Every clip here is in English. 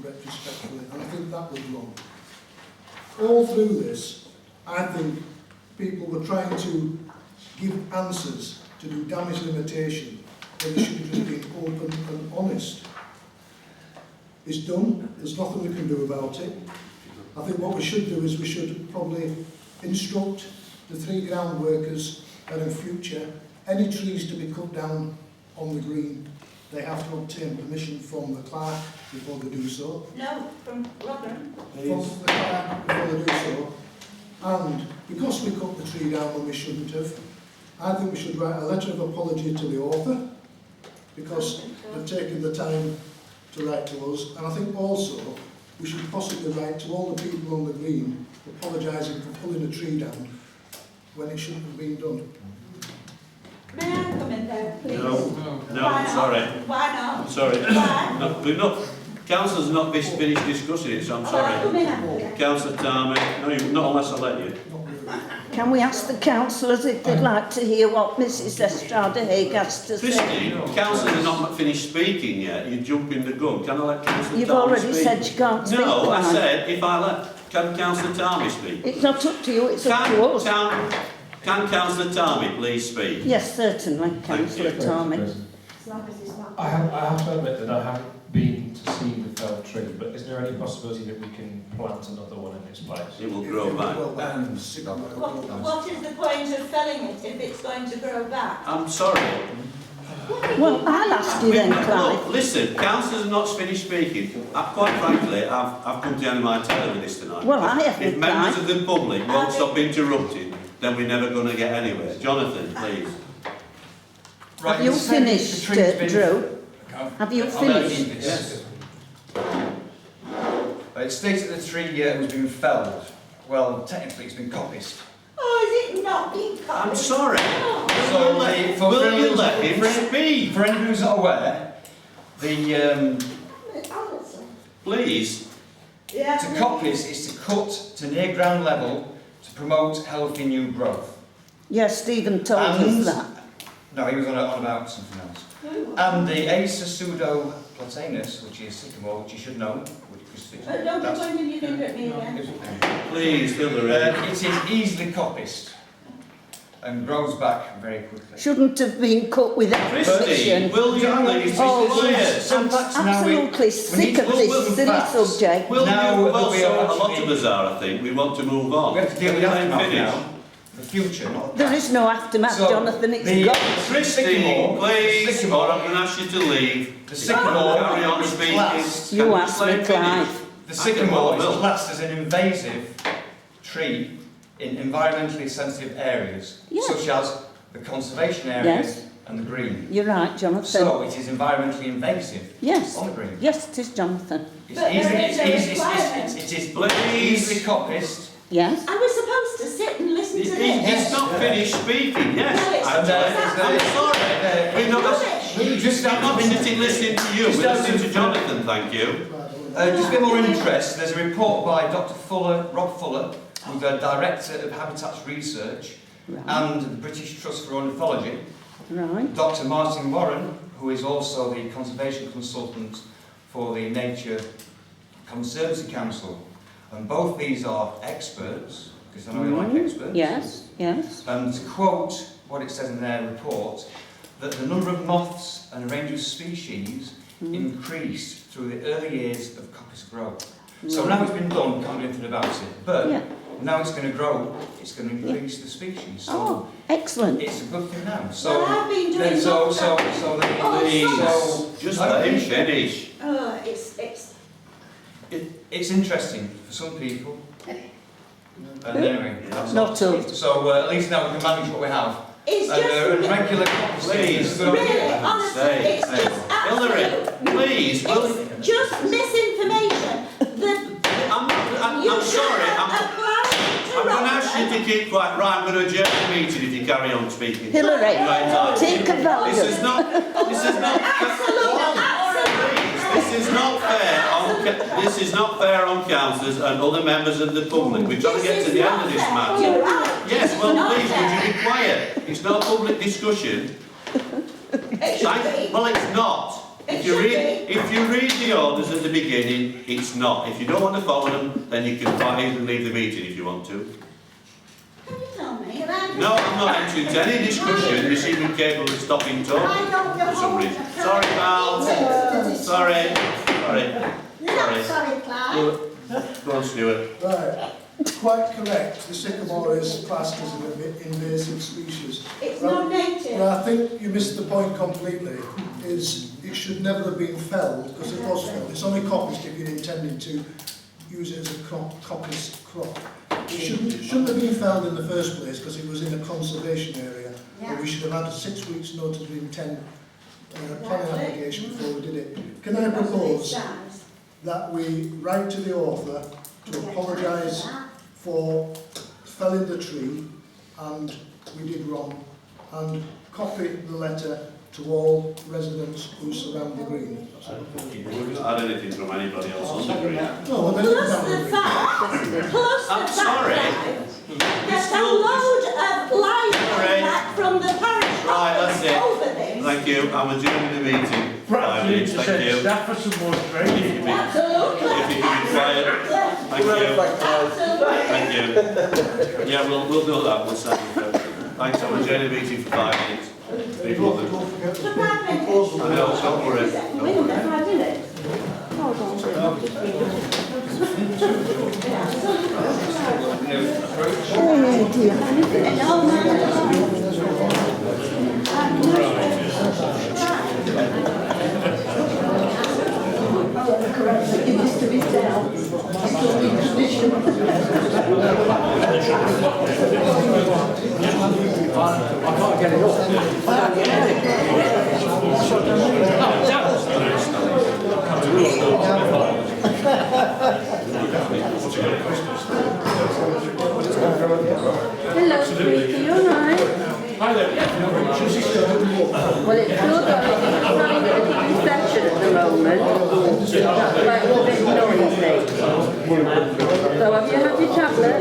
retrospectively, and I think that was wrong. All through this, I think people were trying to give answers to do damage limitation when they should have just been open and honest. It's done, there's nothing we can do about it. I think what we should do is we should probably instruct the 3 ground workers that in future, any trees to be cut down on the green, they have to obtain permission from the clerk before they do so. No, from Rotherham. From the clerk before they do so. And because we cut the tree down when we shouldn't have, I think we should write a letter of apology to the author because they've taken the time to write to us. And I think also we should possibly write to all the people on the green apologising for pulling a tree down when it shouldn't have been done. May I come in there, please? No, Why not? sorry. Why not? I'm sorry. Why? No, we've not. Councillor's not finished discussing it, so I'm Well, sorry. come in after. Councillor Tarmy, no, not unless I let you. Not really. Can we ask the councillors if they'd like to hear what Mrs Estrada Haig has to say? Christine, councillor's not finished speaking yet. You're jumping the gun. Can I let Councillor You've Tarmy already speak? said you can't speak. No, I now. said if I let. Can Councillor Tarmy speak? It's not up to you, it's up to us. Can Councillor Tarmy please speak? Yes, certainly, Councillor you. Tarmy. I have to admit that I haven't been to see the felled tree, but is there any possibility that we can plant another one in its place? It will grow back. What is the point of felling it if it's going to grow back? I'm sorry. Well, I'll ask you then, Look, Clive. listen, councillor's not finished speaking. Quite frankly, I've come to the end of my tether with this tonight. Well, I If haven't, members Clive. of the public won't stop interrupting, then we're never going to get anywhere. Jonathan, please. Have you finished, Drew? Have you finished? Yes. It states that the tree was being felled. Well, technically it's been coppiced. Oh, is it not being cut? I'm sorry. So, Will you let him speak? For anyone who's not aware, Please. Yeah. to coppice is to cut to near ground level to promote healthy new growth. Yes, Stephen told us that. No, he was on about something else. And the Acer pseudoplatanus, which is sycamore, which you should know, Don't be pointing your finger at me again. Please, Hillary. it is easily coppiced and grows back very quickly. Shouldn't have been cut without Christine, permission. will you please be Oh, quiet? Some facts now Absolutely sick of this silly subject. Will Now you? that Well, we so are a lot actually- of us are, I think. We want to move on. We have to deal with Can the we let him aftermath finish? now. The future, not the There past. is no aftermath, So, Jonathan, it's the- got. Christine, Sycamore, please, sycamore. or I'm going to ask you to leave. The sycamore Carry on is speaking. classed. You Can asked me, let him finish? Clive. The sycamore Will. is classed as an invasive tree in environmentally sensitive areas, Yes. such as the conservation areas Yes. and the green. You're right, Jonathan. So it is environmentally invasive Yes. on the green. Yes, it is, Jonathan. It's But there easily, is a it requirement. is Please. easily coppiced. Yes. Are we supposed to sit and listen to this? He's not finished speaking, yes. No, it's- Actually, I'm sorry. We're not, Rubbish. Just I'm not sitting listening to you, we're listening to Jonathan, thank you. Just a bit more interest, there's a report by Dr. Fuller, Rob Fuller, who's the Director of Habitats Research and the British Trust for Ornithology, Right. Dr. Martin Warren, who is also the Conservation Consultant for the Nature Conservancy Council. And both these are experts, because I know you like experts. Yes, yes. And to quote what it says in their report, that the number of moths and a range of species increased through the early years of coppice growth. So now it's been done, can't do anything about it. But Yeah. now it's going to grow, it's going to increase the species. So Oh, excellent. it's a good thing now. So Well, I've been doing so lots so of- so the, Oh, so Just let him finish. Oh, it's interesting for some people. And anyway, that's Not all. us. So at least now we can manage what we have. it's And just regular coppice Please. is a good really, idea. honestly, Say, it's just Hillary, absolute. please, will It's just misinformation. I'm sorry, I'm going to ask you to keep quiet. Right, I'm going to adjourn the meeting if you carry on speaking. Hillary, Right, take a This is Valium. not, this is not fair on councillors and other members of the public. We're trying to get to the end of this matter. Yes, well, please, would you be quiet? It's not a public discussion. Well, it's not. If you read the orders at the beginning, it's not. If you don't want to follow them, then you can quite easily leave the meeting if you want to. Can you tell me? No, I'm not entering into any discussion. You seem incapable of stopping talking for some reason. Sorry, pal. Sorry. Sorry, Clive. Go on, Stuart. Right, quite correct, the sycamore is classed as an invasive species. It's Well, not native. Well, I think you missed the point completely, is it should never have been felled, because it was felled. It's only coppiced if you're intending to use it as a coppiced crop. It shouldn't have been felled in the first place, because it was in a conservation area. But we should have had a 6 weeks notice of intent planning application before we did it. Can I propose that we write to the author to apologise for felling the tree, and we did wrong, and copy the letter to all residents who surround the green. You wouldn't add anything from anybody else on the green. No, well, then Plus it's the not fact, I'm sorry. there's a load of lies back from the parish Right, that's it. over this. Thank you. I'm adjourning the meeting. 5 minutes. Thank you. Staff for some more training. Absolutely. If you can be quiet. Thank you. Absolutely. Thank you. Yeah, we'll do that. We'll set it. Thanks. I'm adjourning the meeting for 5 minutes. Be bothered. Don't forget the For 5 minutes. proposal. I know, don't worry. Don't worry. I can't get it up. Hello, sweetie, you alright? Well, it's still going. It's trying to keep infection at the moment. That's why it's a bit noisy. So have you had your tablet?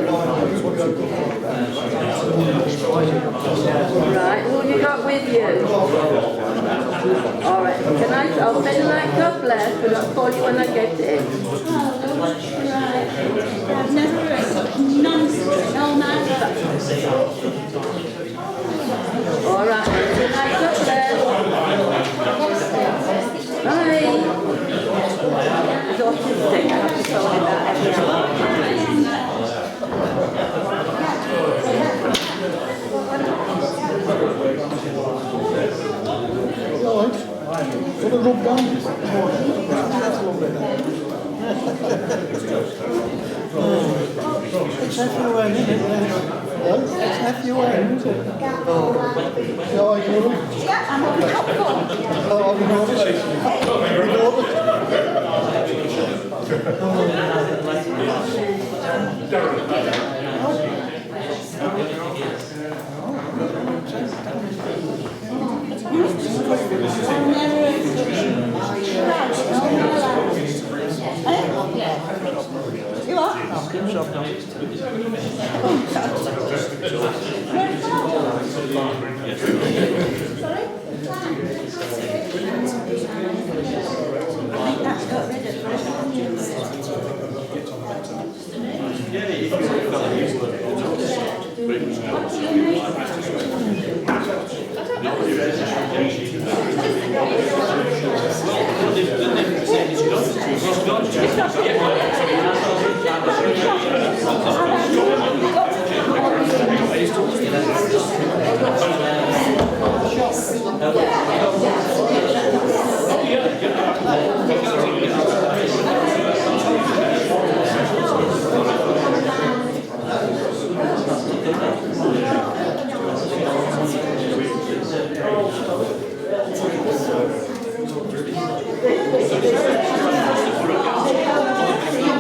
Right, who have you got with you? Alright, I'll send you like God bless, but I'll call you when I get it. Right. I've never heard such nonsense in all my life. Alright, good night, God bless. Bye. It's autistic, I have to tell you that every Put a rub down. It's everywhere, isn't it? It's everywhere, isn't it? Yeah, I know. Yeah, I'm on the top floor. Oh, I You are? That's got rid of Thank you.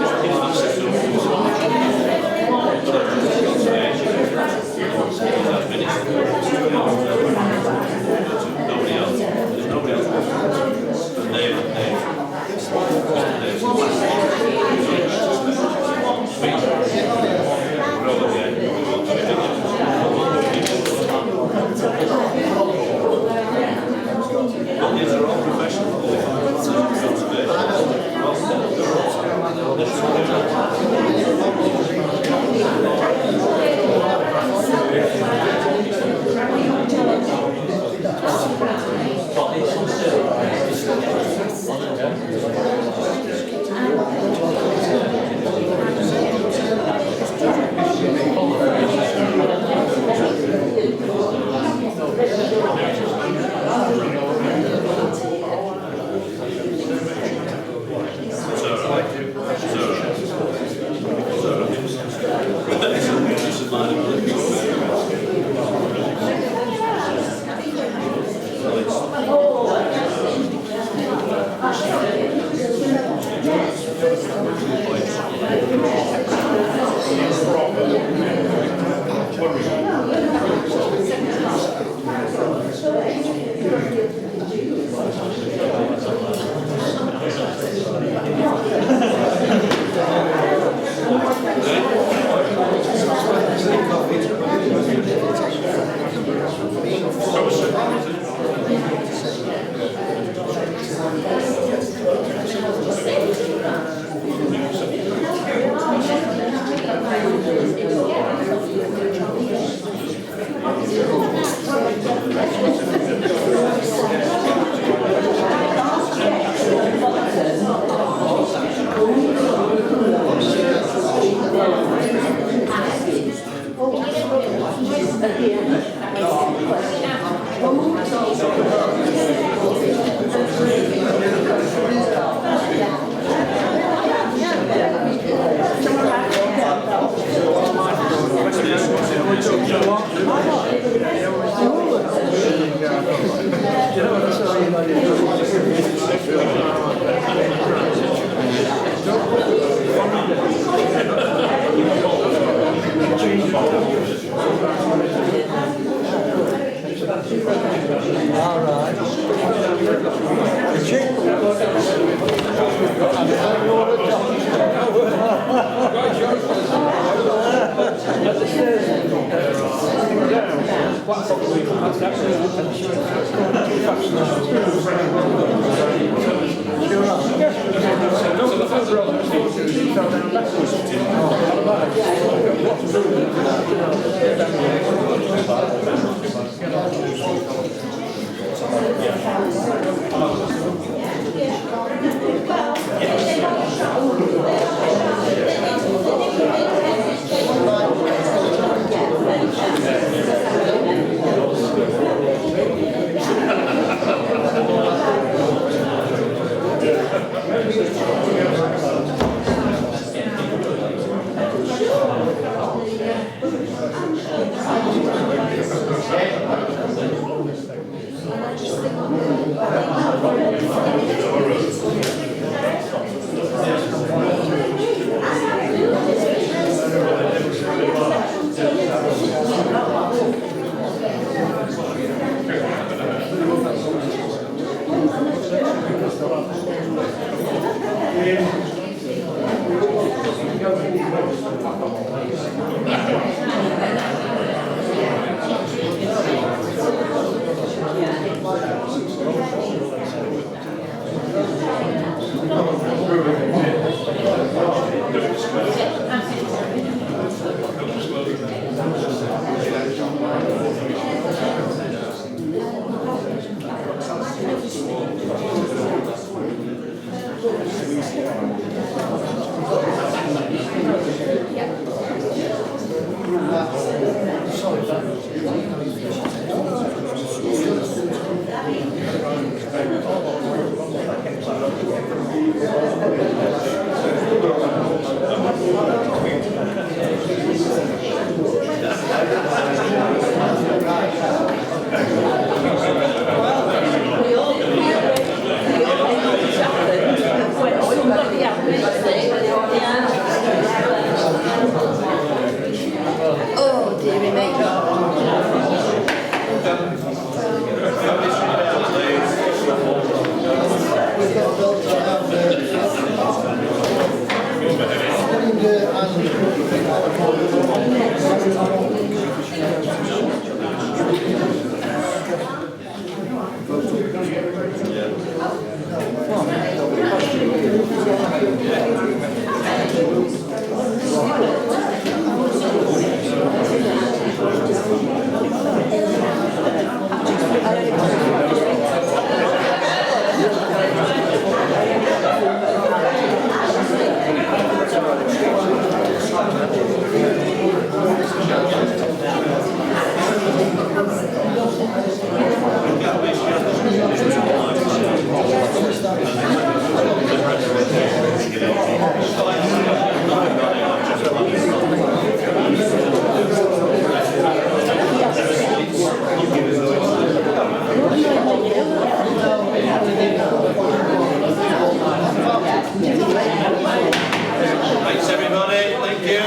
Thanks everybody, thank you.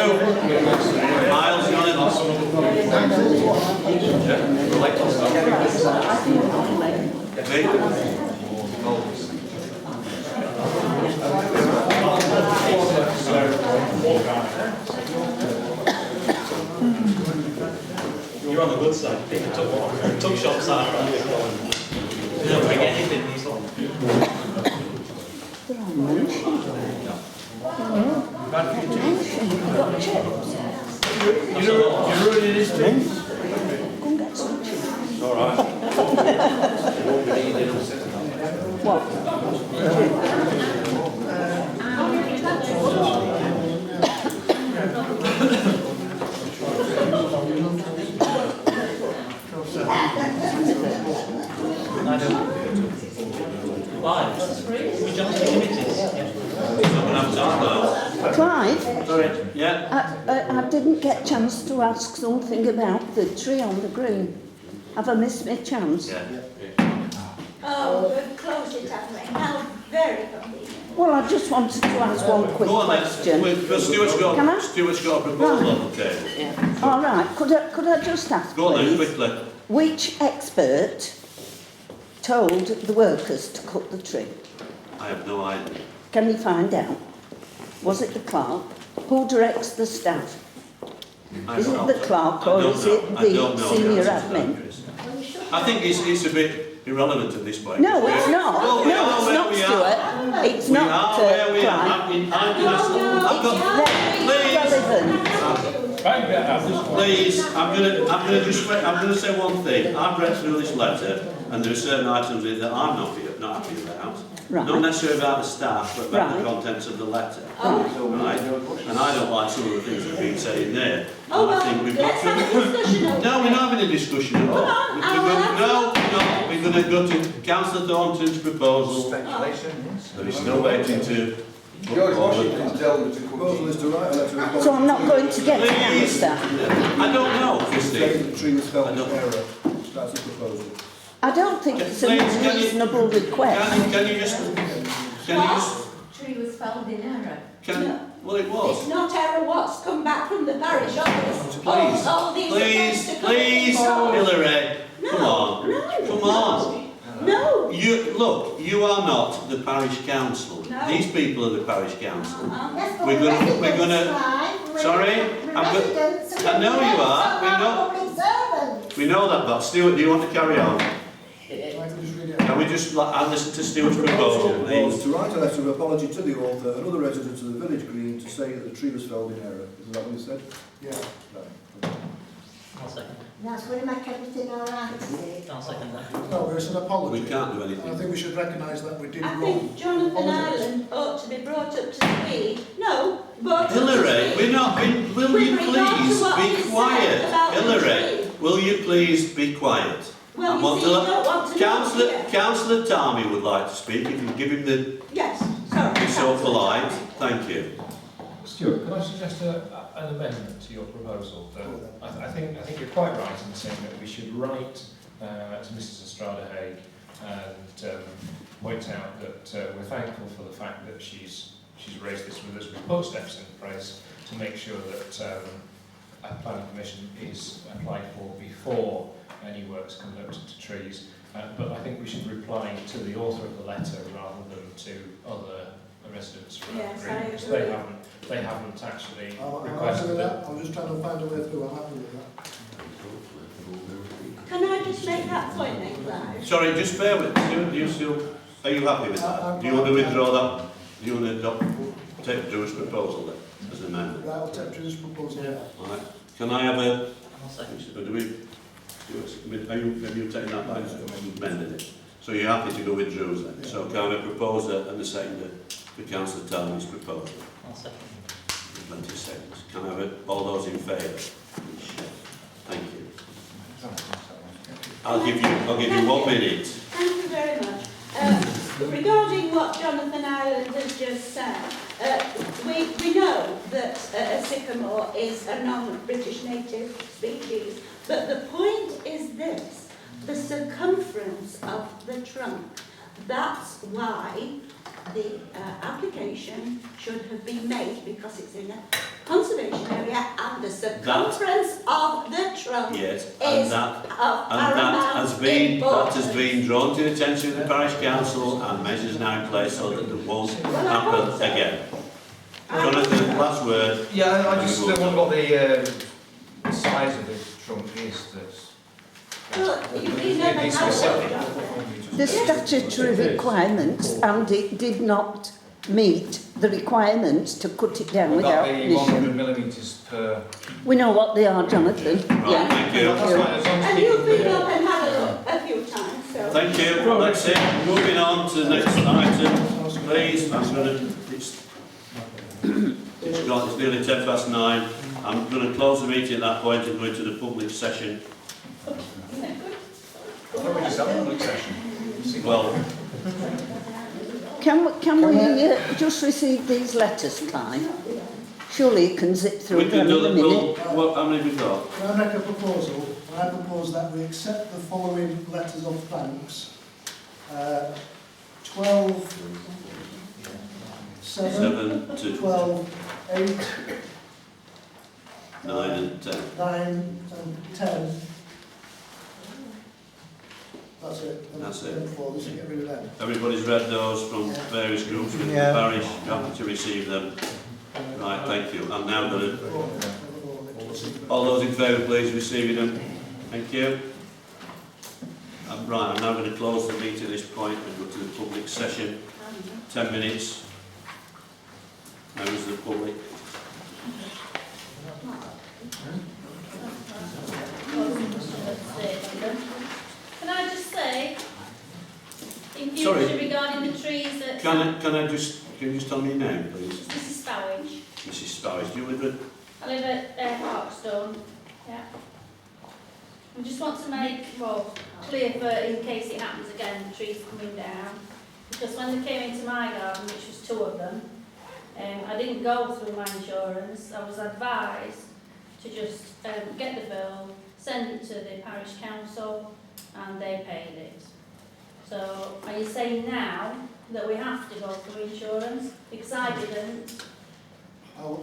Miles, you on it? You're on the good side. I think took shots out. You don't bring anything these long. You're ruining this thing. We jump to the committees. Clive, Yeah, I didn't get a chance to ask something about the tree on the green. Have I missed my chance? yeah. Oh, we've closed it, haven't we? How very convenient. Well, I just wanted to ask one quick Go on then, question. Stuart's Can I? got a proposal on the table. All right, could I just ask, Go on then, please, quickly. which expert told the workers to cut the tree? I have no idea. Can you find out? Was it the clerk? Who directs the staff? Is it the clerk or is it the senior admin? I think it's a bit irrelevant at this point. No, it's not. Well, we are No, it's where not, we are. Stuart. It's We not, are where we are. Clive. I've got, please, I'm gonna say one thing. I've read through this letter, and there are certain items in it that I'm not happy about. Right. Not necessarily about the staff, but about Right. the contents of the letter. Right. Right? And I don't like some of the things that have been said in there. Oh, And I well, think we've got let's have a discussion over No, we're not having a discussion at all. Come on, We're going to go to Councillor Thornton's proposal. Speculation, yes. There is no waiting to. George Washington's tell them to come Proposal is to write a letter of So I'm not going to get an Please. answer. I don't know, Christine. saying the tree was felled I in don't- error. That's the proposal. I don't think it's an Please, can you- unreasonable request. Can you just, Tree was felled in error. well, it It's was. not error what's come back from the parish office. Please, All these please, are supposed to come please, in. Hillary, No, come on, no, come on. No. You are not the parish council. No. These people are the parish council. Yes, We're gonna, sorry, I know you are, we know that, but Stuart, do you want to carry on? Can we just listen to Stuart's proposal, Was please? to write a letter of apology to the author and other residents of the village green to say that the tree was felled in error. Isn't that what you said? I'll second That's going to make everything all right. that. I'll second that. No, it's an apology. We can't do And I anything. think we should recognise that we did I wrong. think Jonathan Apologise. Ireland ought to be brought up to speed. No, brought up to Hillary, speed. we're not, will With you regard to please what he be said quiet? about the Hillary, tree. will you please be quiet? Well, I you want see, you don't want to know, yeah. Councillor Tarmy would like to speak, if you give him the, Yes, sorry. be so polite, thank you. Stuart, can I suggest an amendment to your proposal? That I think you're quite right in saying that we should write to Mrs Estrada Haig and point out that we're thankful for the fact that she's raised this with us. We put steps in place to make sure that a planning permission is applied for before any works conducted to trees. But I think we should reply to the author of the letter rather than to other residents around Yes, the green, I because agree. they haven't actually I'm happy requested with it. that. I'm just trying to find a way through. I'm happy with that. Can I just make that point then, Clive? Sorry, just bear with, Stuart, are you happy with that? Do you want to withdraw that? Do you want to adopt? take Drew's proposal then, as an amendment. Right, I'll take Drew's proposal. Right. Can I have a... I'll second. Have you taken that back? You've amended it. So you're happy to go with Drew's then? So can I have a proposer and a seconder for Councillor Talmey's proposal? I'll second. 20 seconds. Can I have it? All those in favour? Thank you. I'll give you 1 minute. Thank you very much. Regarding what Jonathan Ireland has just said, we know that a sycamore is a non-British native species, but the point is this, the circumference of the trunk. That's why the application should have been made, because it's in a conservation area and the circumference of the trunk Yes, is and that has been drawn to the attention of the parish council, and measures now in place so that it won't happen again. Jonathan, last word. Yeah, I just wonder what the size of the trunk is. The statutory requirements, and it did not meet the requirements to cut it down without the 100 millimetres per... We know what they are, Jonathan. Right, thank you. And you've been up and had a look a few times, so... Thank you. That's it. Moving on to the next item, please. I'm going to... It's nearly 9:10. I'm going to close the meeting at that point and go into the public session. Well, Can we just receive these letters, Clive? Surely you can zip through we them can do in a that. minute. How many have we got? Can I make a proposal? I propose that we accept the following letters of thanks. 12, 7 to 12, 8, 9 and 10. 9 and 10. That's it. That's it. We should get rid of them. Everybody's read those from various groups within the parish. Happy to receive them. Right, thank you. I'm now going to... All those in favour, please, receiving them. Thank you. I'm now going to close the meeting at this point and go to the public session. 10 minutes. Members of the public. Can I just say, in future regarding the trees that... Can you just tell me your name, please? Mrs. Stowage. Mrs. Stowage, do you live at... I live at Parkstone. Yeah. We just want to make, well, clear for in case it happens again, the trees coming down. Because when they came into my garden, which was 2 of them, I didn't go through my insurance. I was advised to just get the bill, send it to the parish council, and they paid it. So, are you saying now that we have to go through insurance? Because I didn't.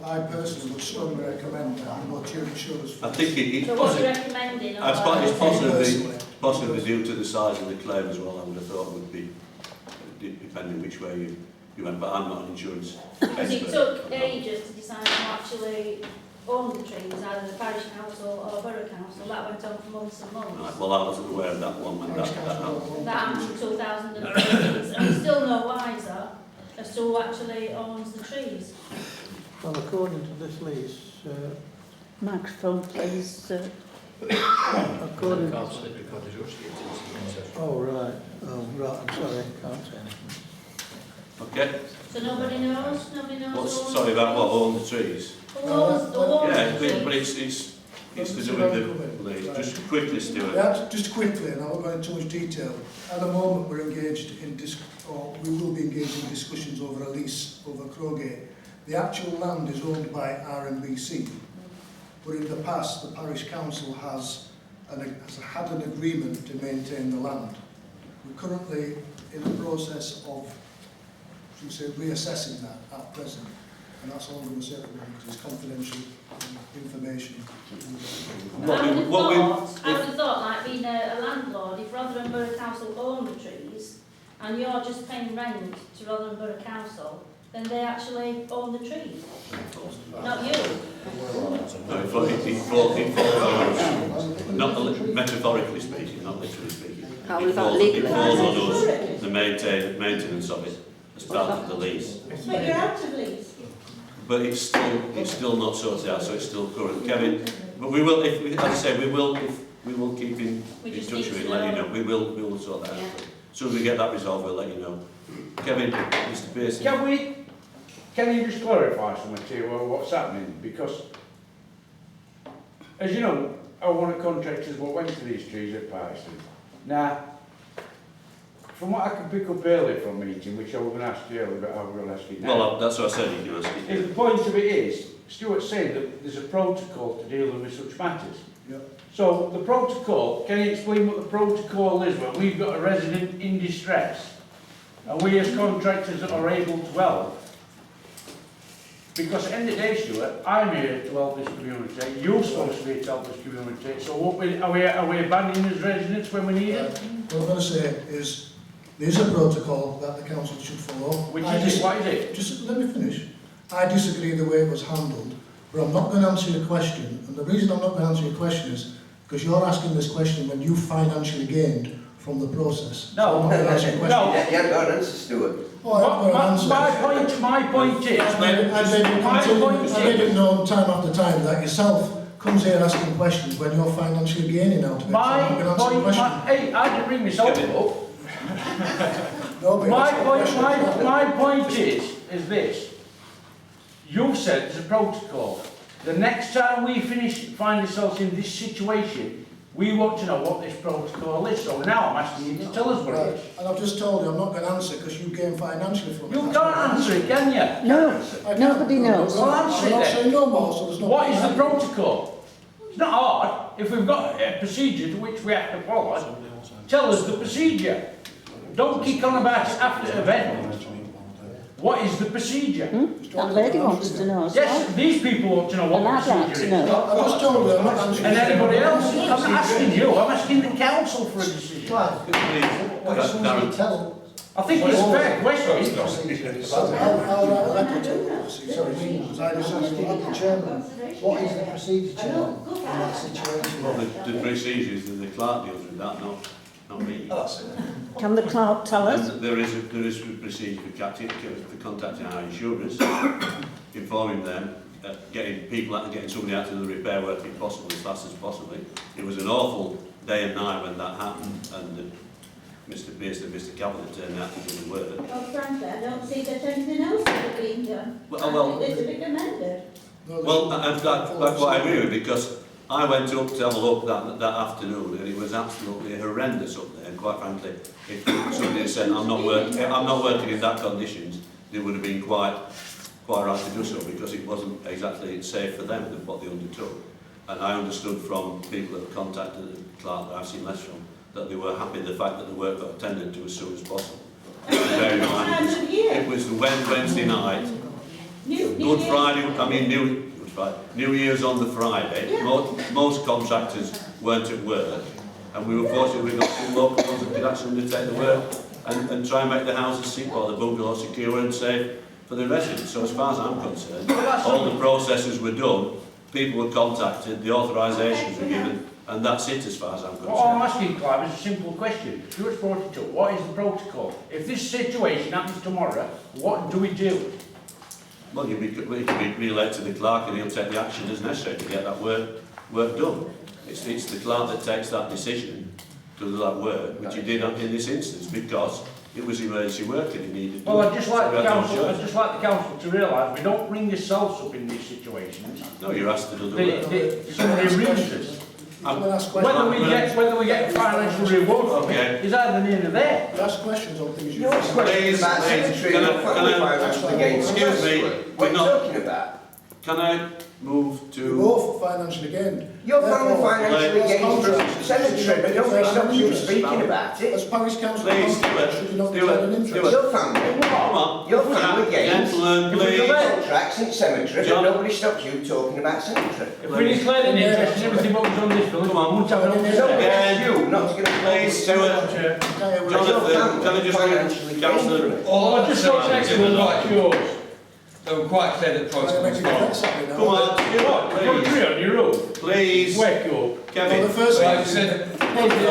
I personally would strongly recommend that and go to your insurance. I think so what are you recommending? It's possibly due to the size of the claim as well. I would have thought would be, depending which way you went, but I'm not an insurance expert. Because it took ages to decide who actually owned the trees, either the parish council or borough council. That went on for months and months. Right, well, I wasn't aware of that one when that happened. That happened in 2013, and we're still no wiser as to who actually owns the trees. Well, according to this lease, Microphone, please. according to... Oh, right. Oh, right, I'm sorry, I can't say anything. Okay. So nobody knows? Nobody knows? Sorry, about what owns the trees? Who owns the trees? But it's to do with the lease. Just quickly, Stuart. Yeah, just quickly, and I won't go into too much detail. At the moment, we're engaged in we will be engaged in discussions over a lease over Crowgate. The actual land is owned by RMBC, but in the past, the parish council has had an agreement to maintain the land. We're currently in the process of, should we say, reassessing that at present, and that's all I'm going to say at the moment because it's confidential information. I would have thought, like being a landlord, if Rotherham Borough Council own the trees and you're just paying rent to Rotherham Borough Council, then they actually own the trees, not you. No, it falls not metaphorically speaking, not literally speaking. How about legally? It falls on us, the maintenance of it, as part of the lease. But you're out of lease. but it's still not sorted out, so it's still current. Kevin, but we will, as I say, we will keep in touch with you and let you know. We will sort that out. As soon as we get that resolved, we'll let you know. Kevin, Mr. Pearson. Can you just clarify something to you what's happening? Because, as you know, one of the contractors went to these trees at Parson. Now, from what I can pick up earlier from the meeting, which I was going to ask you earlier, but I will ask you now. Well, that's what I said you can ask it. The point of it is, Stuart's saying that there's a protocol to deal with such matters. Yeah. So, the protocol, can you explain what the protocol is when we've got a resident in distress and we as contractors are able to help? Because at the end of the day, Stuart, I'm here to help this community, you're supposed to be here to help this community, so are we abandoning as residents when we need it? What I'm going to say is, there's a protocol that the council should follow. What is it? Just let me finish. I disagree the way it was handled, but I'm not going to answer your question. And the reason I'm not going to answer your question is because you're asking this question when you financially gained from the process. No, so I'm not going to answer your question. no. You haven't got an answer, Stuart. Oh, I haven't got an answer. My point is, I made it known time after time that yourself comes here asking questions when you're financially gaining out of it. So I'm not going to answer your question. hey, I didn't bring myself up. No, but My point is this. You've said there's a protocol. The next time we find ourselves in this situation, we want to know what this protocol is. So now I'm asking you to tell us what it is. And I've just told you I'm not going to answer because you gain financially from it. You can't answer it, can you? No, nobody knows. Well, answer I'm not it then. saying no more, so there's no What is the protocol? It's not hard. If we've got a procedure to which we have to follow, tell us the procedure. Don't kick on about it after the event. What is the procedure? That lady wants to know as Yes, well. these people want to know what And the I'd like procedure to is. know. I've just told you I'm not answering. And anybody else? I'm not asking you, I'm asking the council for a decision. Darren. I think it's a fair question. I'll write a letter to the sorry, because I just asked the chairman, what is the procedure, chairman, in that situation? Well, the procedure is that the clerk deals with that, not me. Can the clerk tell us? And there is a procedure for contacting our insurers, informing them, getting somebody out to the repair work if possible, as fast as possible. It was an awful day and night when that happened, and Mr. Pearson and Mr. Cavanagh turned out to do the work. Well, frankly, I don't see that anything else has been done. Well, It's to be commended. well, and that's what I agree with, because I went up to have a look that afternoon, and it was absolutely horrendous up there. And quite frankly, if somebody had said, I'm not working in that conditions, they would have been quite right to do so, because it wasn't exactly safe for them than what they undertook. And I understood from people that have contacted the clerk that I've seen less from, that they were happy with the fact that the work got attended to as soon as possible. Bear in mind, it was the Wednesday night, Good Friday, New Year's on the Friday. Yeah. Most contractors weren't at work, and we were fortunate we got some local ones that could actually undertake the work and try and make the houses or the bungalows secure and safe for the residents. So as far as I'm concerned, all the processes were done, people were contacted, the authorisations were given, and that's it as far as I'm concerned. What I'm asking, Clive, is a simple question. Stuart's brought it up. What is the protocol? If this situation happens tomorrow, what do we do? Well, it can be relayed to the clerk, and he'll take the action as necessary to get that work done. It's the clerk that takes that decision to do that work, which he did in this instance, because it was emergency work and he needed to. Well, I'd just like the council to realise we don't bring ourselves up in these situations. No, you're asked to do the work. Somebody reads us. Whether we get a financial reward from it is either near or there. Ask questions on things you Please, excuse me, What are you talking about? Can I move to... You're both financially gained. You're financially gained from cemetery, but nobody stops you speaking about it. As parish council, Please, should you not be an interest? Your family, Come on. your family gains Gentlemen, please. contracts in cemetery, but nobody stops you talking about cemetery. If we declared an interest in everything what was on this bill, Come on, won't have an Nobody interest. asks you not to get a Please, Stuart. Jonathan, can I just... Councillor... Oh, just go next to the right, yours. They were quite clear that protocol was followed. Come on, Stuart, You're please. on your own. Please. Wake up. Kevin. Well, the first Like I time, said, Come on, Stuart.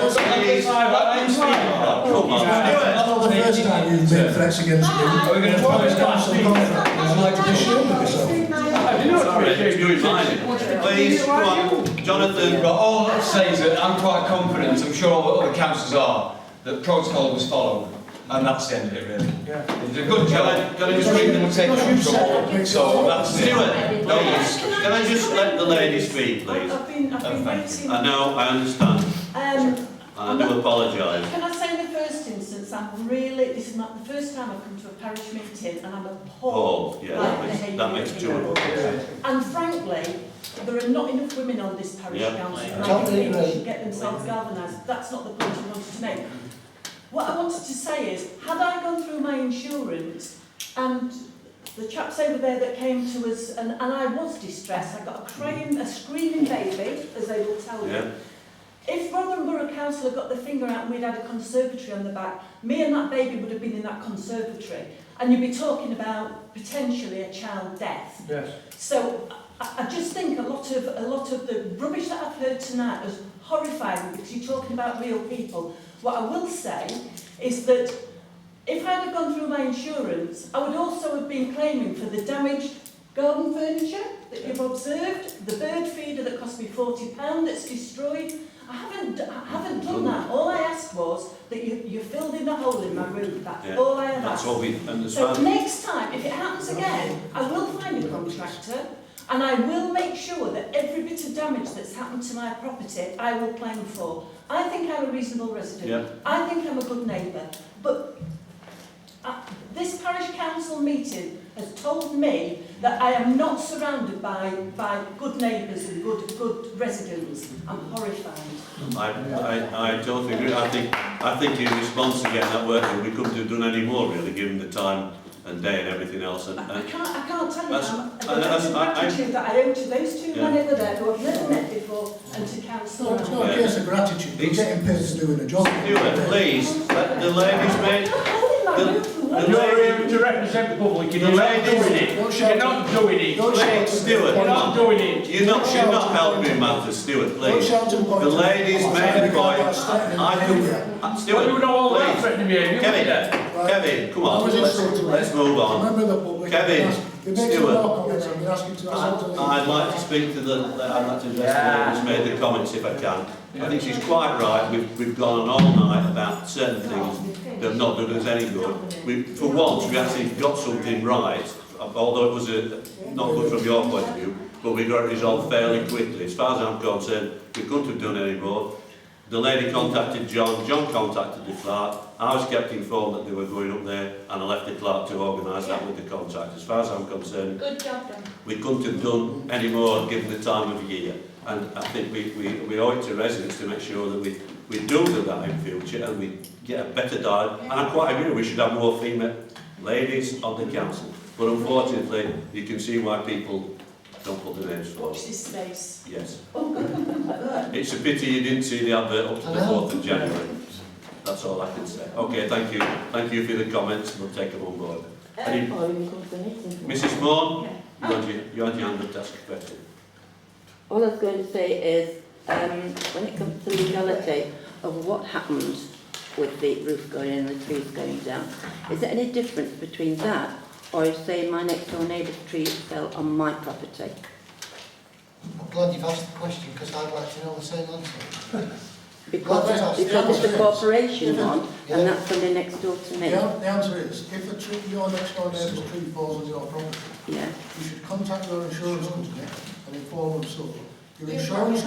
the first time you made threats against me, Are we going to parish try council contract, I'd like to be ashamed of yourself. please, come on, Jonathan. But all I'd say is that I'm quite confident, I'm sure all the other councillors are, that protocol was followed. And that's the end of it, really. Yeah. They did a good job. Can I just read them and take control. So that's it. Stuart, please, can I just let the lady speak, please? I've been waiting. I know, I understand. And I do apologise. Can I say in the first instance, this is not the first time I've come to a parish meeting and I'm appalled Yeah, by that makes behaviour. two of us. And frankly, there are not enough women on this parish council, and I Totally think they agree. should get themselves galvanised. That's not the point I wanted to make. What I wanted to say is, had I gone through my insurance and the chaps over there that came to us, and I was distressed, I got a screaming baby, as they will tell you. If Rotherham Borough Council had got their finger out and we'd had a conservatory on the back, me and that baby would have been in that conservatory, and you'd be talking about potentially a child death. Yes. So I just think a lot of the rubbish that I've heard tonight was horrifying, because you're talking about real people. What I will say is that if I'd have gone through my insurance, I would also have been claiming for the damaged garden furniture that you've observed, the bird feeder that cost me £40 that's destroyed. I haven't done that. All I asked was that you filled in the hole in my roof. That's all I have asked. That's what we So understand. next time, if it happens again, I will find a contractor and I will make sure that every bit of damage that's happened to my property, I will claim for. I think I'm a reasonable resident. I think I'm a good neighbour. But this parish council meeting has told me that I am not surrounded by good neighbours and good residents. I'm horrified. I totally agree. I think in response again that work we couldn't have done any more really, given the time and day and everything else. And I can't tell you that's, the gratitude that I owe to those two men over there who I've never met before, and to council. It's not a case of gratitude. They're getting paid to doing a job. Stuart, please, let the ladies make... You're here to represent the public, you're not doing it. You're not doing it. Please, Stuart, You're not doing it. You're not, should not help me, Martha, Stuart, please. The ladies made a point. Stuart, You know all that please. threatening behaviour. Kevin, come on, let's move on. Kevin, Stuart, I'd like to speak to I'd like to address the lady who's made the comments if I can. I think she's quite right. We've gone on all night about certain things that have not done us any good. For once, we actually got something right, although it was not good from your point of view, but we got it resolved fairly quickly. As far as I'm concerned, we couldn't have done any more. The lady contacted John contacted the clerk. I was kept informed that they were going up there, and I left the clerk to organise that with the contract. As far as I'm concerned, Good job done. we couldn't have done any more given the time of year. And I think we owe it to residents to make sure that we do that in future and we get a better diet. And I quite agree, we should have more female ladies on the council. But unfortunately, you can see why people don't put their names forward. Watch this space. Yes. It's a pity you didn't see the advert up to the 4th of January. That's all I can say. Okay, thank you. Thank you for the comments. We'll take them on board. Mrs. Moore, you had your hand up to ask a question. All I was going to say is, when it comes to legality of what happened with the roof going in and the trees going down, is there any difference between that or if, say, my next door neighbour's tree fell on my property? I'm glad you've asked the question because I'd like to know the same answer. Because it's a corporation one, and that's only next door to me. The answer is, if your next door neighbour's tree falls on your property, you should contact your insurance company and inform them so. Your insurance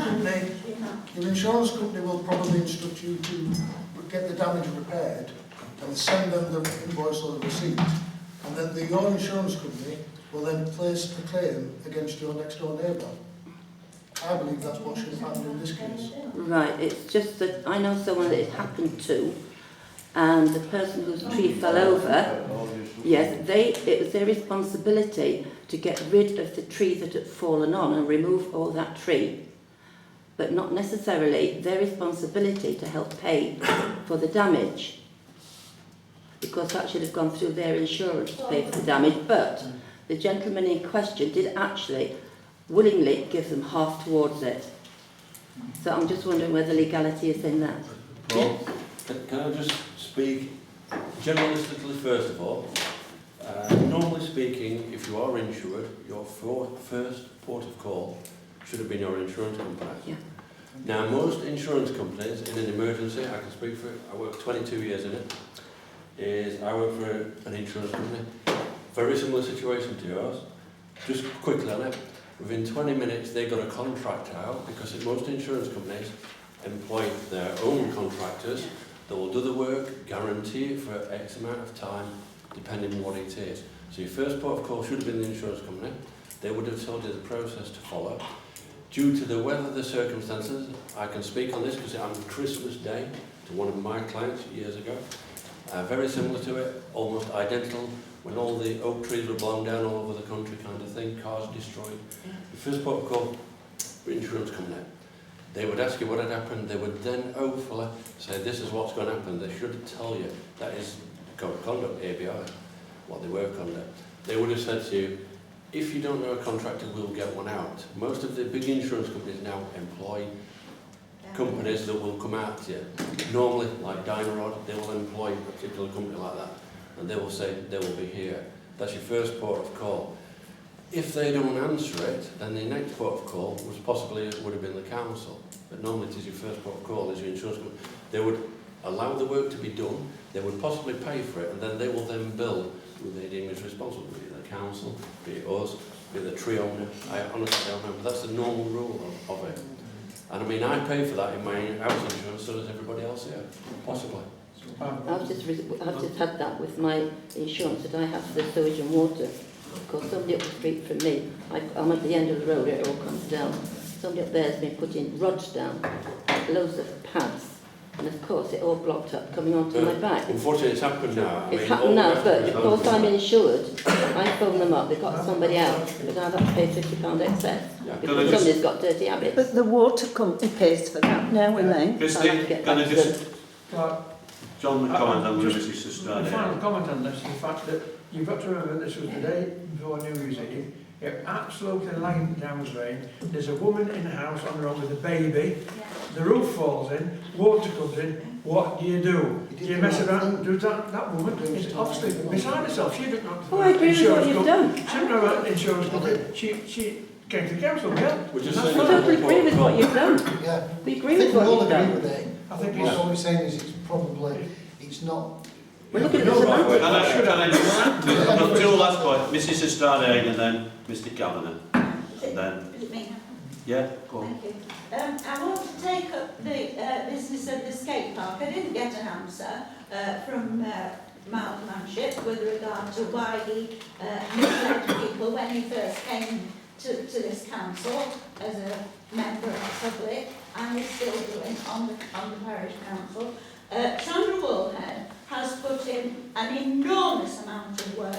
company will probably instruct you to get the damage repaired and send them the invoice or the receipt, and then your insurance company will then place a claim against your next door neighbour. I believe that's what should have happened in this case. Right, it's just that I know someone that it happened to, and the person whose tree fell over, yes, it was their responsibility to get rid of the tree that had fallen on and remove all that tree, but not necessarily their responsibility to help pay for the damage, because that should have gone through their insurance to pay for the damage. But the gentleman in question did actually willingly give them half towards it. So I'm just wondering whether legality is in that. Paul, can I just speak generalistically first of all? Normally speaking, if you are insured, your first port of call should have been your insurance company. Yeah. Now, most insurance companies, in an emergency, I can speak for it, I worked 22 years in it, I work for an insurance company, very similar situation to yours. Just quickly on it, within 20 minutes they got a contract out, because most insurance companies employ their own contractors that will do the work, guarantee it for X amount of time, depending on what it is. So your first port of call should have been the insurance company. They would have told you the process to follow. Due to the weather, the circumstances, I can speak on this because it happened Christmas Day to one of my clients years ago. Very similar to it, almost identical, when all the oak trees were blown down all over the country kind of thing, cars destroyed. The first port of call, insurance company. They would ask you what had happened, they would then hopefully say this is what's going to happen. They should tell you, that is code of conduct, ABI, what they work under. They would have said to you, if you don't know a contractor, we'll get one out. Most of the big insurance companies now employ companies that will come out to you. Normally, like Dynarod, they will employ a particular company like that, and they will say they will be here. That's your first port of call. If they don't answer it, then the next port of call was possibly would have been the council. But normally it is your first port of call, is your insurance company. They would allow the work to be done, they would possibly pay for it, and then they will then bill who they deem is responsible, be it the council, be it us, be it the tree owner. I honestly don't know, but that's the normal rule of it. And I mean, I pay for that in my house insurance, so does everybody else here, possibly. I've just had that with my insurance that I have for the sewage and water. Of course, somebody up the street from me, I'm at the end of the road, it all comes down. Somebody up there has been putting rods down, loads of pads, and of course it all blocked up coming onto my back. Unfortunately, it's happened now. It's happened now, but of course I'm insured. I phoned them up, they got somebody out, but I've had to pay £50 excess. Yeah. Because somebody's got dirty habits. But the water company pays for that now, and then. Christine, can I just... John, comment on Mrs. Sustrade. The final comment on this is the fact that you've got to remember this was the day before New Year's Eve. It absolutely lined down with rain. There's a woman in the house on her own with a baby. The roof falls in, water comes in. What do? Do you mess around? Does that woman is obviously beside herself. She didn't know. Oh, I agree with what you've done. She didn't know about insurance company. She came to the council, yeah. I totally agree with what you've done. Yeah. We agree with what you've done. I think what we're saying is it's probably, it's not... We're looking at the semantics. And I should add two last points, Mrs. Sustrade and then Mr. Kavanagh. And then... Is it me? Yeah, go on. Thank you. I want to take up the business of the skate park. I didn't get an answer from Miles Manship with regard to why he misled people when he first came to this council as a member of the public, and is still doing on the parish council. Chandra Woolhead has put in an enormous amount of work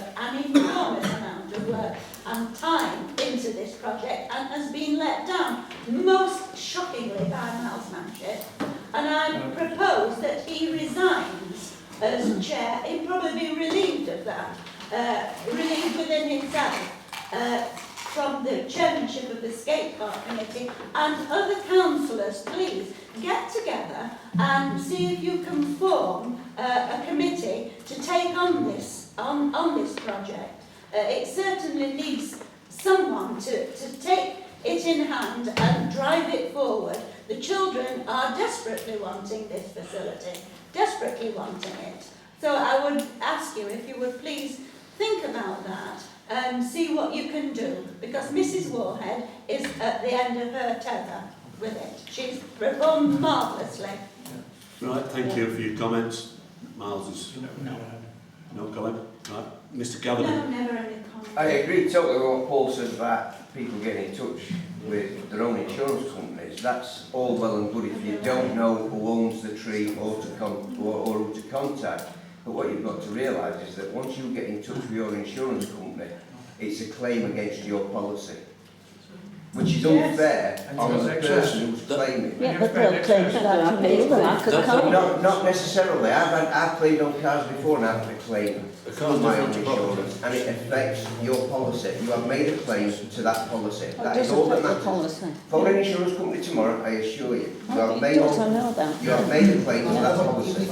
and time into this project, and has been let down, most shockingly, by Miles Manship. And I propose that he resigns as chair. He'd probably be relieved of that, relieved within himself from the chairmanship of the skate park committee, and other councillors, please get together and see if you can form a committee to take on this project. It certainly needs someone to take it in hand and drive it forward. The children are desperately wanting this facility, desperately wanting it. So I would ask you if you would please think about that and see what you can do, because Mrs. Warhead is at the end of her tether with it. She's performed marvellously. Right, thank you for your comments. Miles is... No comment? Right. Mr. Kavanagh? No, never any comment. I agree totally with what Paul said about people getting in touch with their own insurance companies. That's all well and good if you don't know who owns the tree or who to contact. But what you've got to realise is that once you get in touch with your insurance company, it's a claim against your policy, which is unfair on the person who's claiming. Yeah, but they'll claim that to me, like a car. Not necessarily. I've claimed on cars before and I've had a claim on my own insurance, and it affects your policy. You have made a claim to that policy. That is all that matters. Phone an insurance company tomorrow, I assure you. You have made a claim to that policy.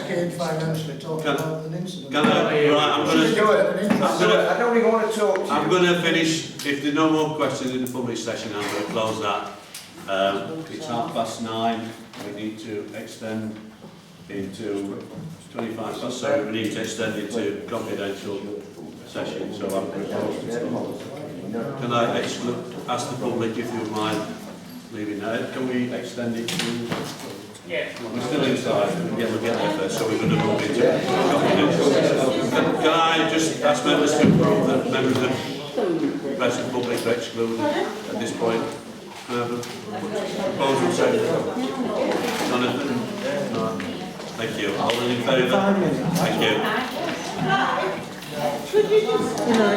paid financially talking about an incident. Can I, right, I'm Should we do it at an interest? I don't even want to talk to you. I'm going to finish, if there are no more questions in the public session, I'm going to close that. It's 9:30, we need to extend into 25 past, so we need to extend into confidential session, so I'm going to close it. Can I ask the public if you mind leaving that? Can we extend it to... Yeah. We're still inside, yeah, we'll get there first, so we're going to move into confidential. Can I just ask members to approve that members of the rest of the public are excluded at this point? Proposal second. Jonathan? No. Thank you. All in favour? Thank you. Could you just... You know,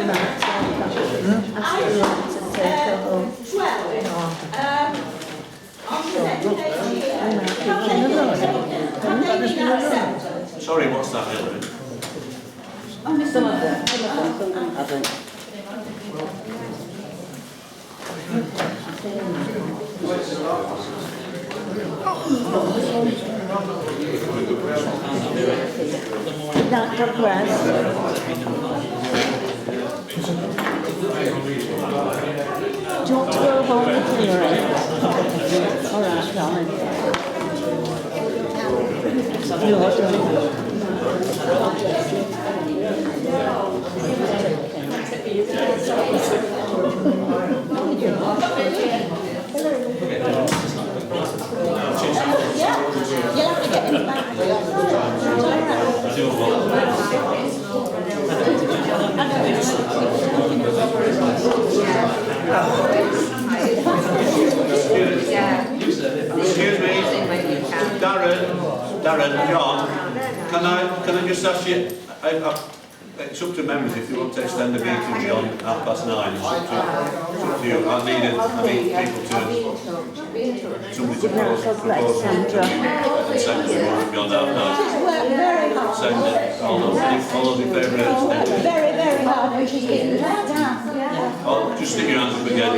ask everyone to take her home. 12. On the second page here. Have they been accepted? Sorry, what's that, Hillary? Some of them haven't. That progress. Do you want to go home with Hillary? All right, darling. No, darling. You'll have to get him back. Excuse me, Darren, John, can I just ask you, it's up to members if you want to extend the meeting beyond 9:30. It's up to you. I need people to somebody to propose and send it beyond 9:30. Send it. All those in favour of extending. Very, very hard, which is getting that down. Oh, just stick your hands up again.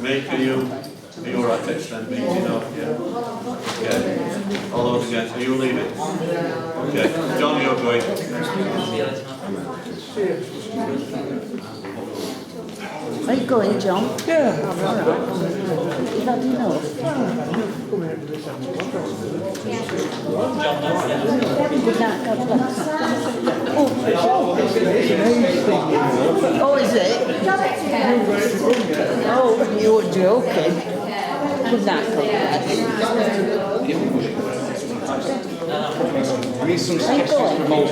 Mate, are you alright to extend the meeting? Yeah. All those against, are you leaving? Okay. John, you're going. Are you going, John? Yeah. All right. You've had enough. Good night, God bless. Oh, is it? Oh, you were joking. Good night, God bless. I need some suggestions from all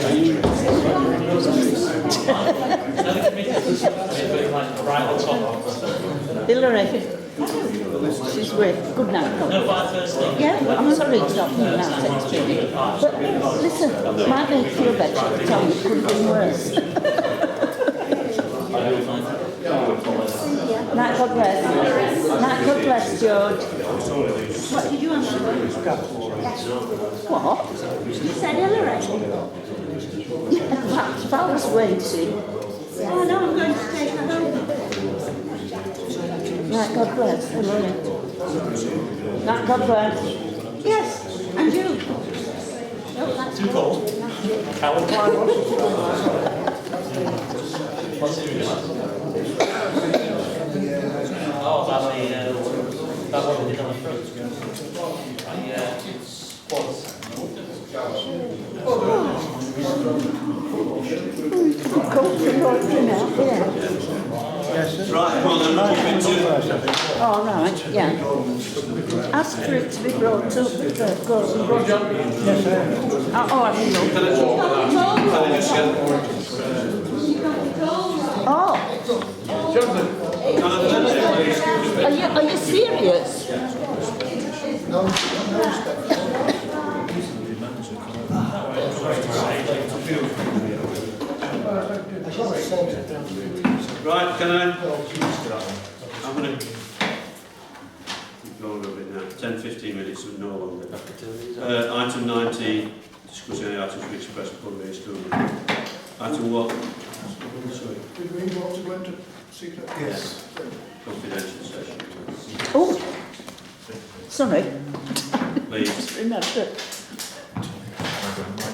Hillary, she's with. Good night, God bless. Yeah, I'm sorry it's not me now, texting. But listen, might make you feel better to tell you it could have been worse. Night, God bless. Night, God bless, George. What did you answer? What? You said Hillary. That's I was waiting. Oh no, I'm going to take her home. Night, God bless. Hillary. Night, God bless. Yes, and you. No, that's Too cold. What's it? Oh, about that one we did on the fruit. Quads. Right, well then move into... All right, yeah. Ask for it to be brought up with the goes. Yes, sir. Oh, I mean, Can I just get... Are you serious? Right, can I... I'm going to... Go over a bit now. 10-15 minutes and no longer. Item 19, discussing any items which express public exclusion. Item what? Sorry. Did we want to go into secret? Yes. Confidential session. Oh, sorry. please. Just remember,